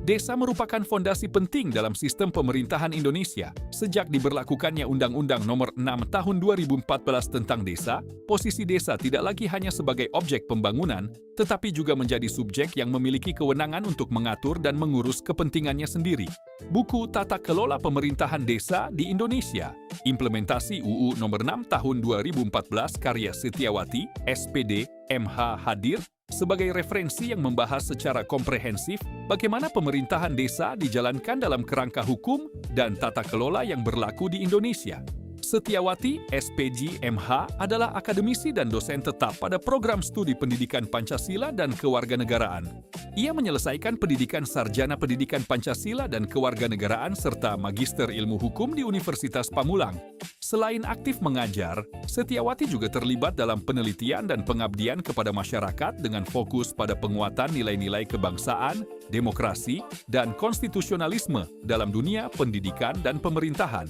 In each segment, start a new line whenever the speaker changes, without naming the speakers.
Desa merupakan fondasi penting dalam sistem pemerintahan Indonesia. Sejak diberlakukannya Undang-Undang Nomor 6 Tahun 2014 tentang desa, posisi desa tidak lagi hanya sebagai objek pembangunan, tetapi juga menjadi subjek yang memiliki kewenangan untuk mengatur dan mengurus kepentingannya sendiri. Buku Tata Kelola Pemerintahan Desa di Indonesia, Implementasi UU Nomor 6 Tahun 2014 karya Setiawati, SPD, MH hadir sebagai referensi yang membahas secara komprehensif bagaimana pemerintahan desa dijalankan dalam kerangka hukum dan tata kelola yang berlaku di Indonesia. Setiawati, SPG, MH adalah akademisi dan dosen tetap pada program studi pendidikan Pancasila dan Kewarganegaraan. Ia menyelesaikan pendidikan sarjana pendidikan Pancasila dan Kewarganegaraan serta magister ilmu hukum di Universitas Pamulang. Selain aktif mengajar, Setiawati juga terlibat dalam penelitian dan pengabdian kepada masyarakat dengan fokus pada penguatan nilai-nilai kebangsaan, demokrasi, dan konstitusionalisme dalam dunia pendidikan dan pemerintahan.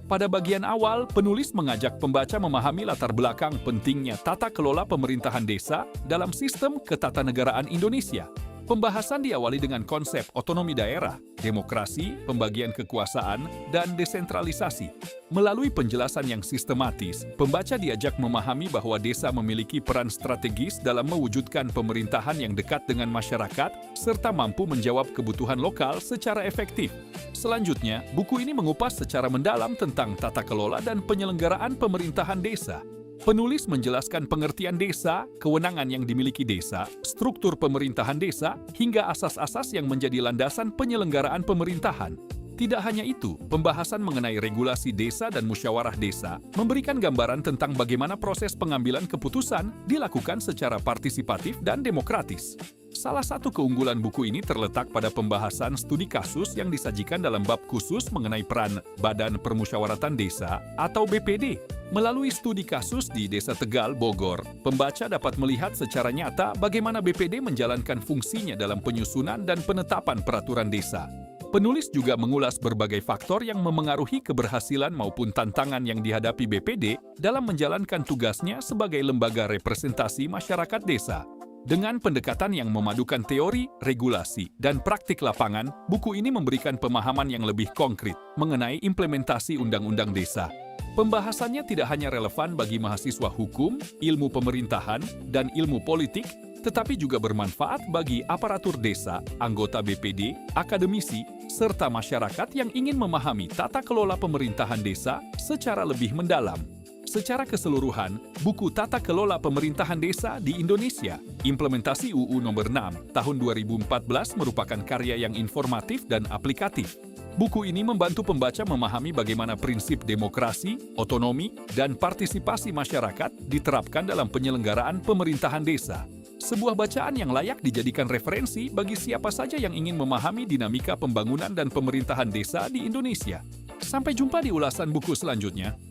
Pada bagian awal, penulis mengajak pembaca memahami latar belakang pentingnya tata kelola pemerintahan desa dalam sistem ketatanegaraan Indonesia. Pembahasan diawali dengan konsep otonomi daerah, demokrasi, pembagian kekuasaan, dan desentralisasi. Melalui penjelasan yang sistematis, pembaca diajak memahami bahwa desa memiliki peran strategis dalam mewujudkan pemerintahan yang dekat dengan masyarakat, serta mampu menjawab kebutuhan lokal secara efektif. Selanjutnya, buku ini mengupas secara mendalam tentang tata kelola dan penyelenggaraan pemerintahan desa. Penulis menjelaskan pengertian desa, kewenangan yang dimiliki desa, struktur pemerintahan desa, hingga asas-asas yang menjadi landasan penyelenggaraan pemerintahan. Tidak hanya itu, pembahasan mengenai regulasi desa dan musyawarah desa memberikan gambaran tentang bagaimana proses pengambilan keputusan dilakukan secara partisipatif dan demokratis. Salah satu keunggulan buku ini terletak pada pembahasan studi kasus yang disajikan dalam bab khusus mengenai peran Badan Permusyawaratan Desa atau BPD. Melalui studi kasus di Desa Tegal, Bogor, pembaca dapat melihat secara nyata bagaimana BPD menjalankan fungsinya dalam penyusunan dan penetapan peraturan desa. Penulis juga mengulas berbagai faktor yang memengaruhi keberhasilan maupun tantangan yang dihadapi BPD dalam menjalankan tugasnya sebagai lembaga representasi masyarakat desa. Dengan pendekatan yang memadukan teori, regulasi, dan praktik lapangan, buku ini memberikan pemahaman yang lebih konkret mengenai implementasi undang-undang desa. Pembahasannya tidak hanya relevan bagi mahasiswa hukum, ilmu pemerintahan, dan ilmu politik, tetapi juga bermanfaat bagi aparatur desa, anggota BPD, akademisi, serta masyarakat yang ingin memahami tata kelola pemerintahan desa secara lebih mendalam. Secara keseluruhan, buku Tata Kelola Pemerintahan Desa di Indonesia, Implementasi UU Nomor 6 Tahun 2014 merupakan karya yang informatif dan aplikatif. Buku ini membantu pembaca memahami bagaimana prinsip demokrasi, otonomi, dan partisipasi masyarakat diterapkan dalam penyelenggaraan pemerintahan desa. Sebuah bacaan yang layak dijadikan referensi bagi siapa saja yang ingin memahami dinamika pembangunan dan pemerintahan desa di Indonesia. Sampai jumpa di ulasan buku selanjutnya.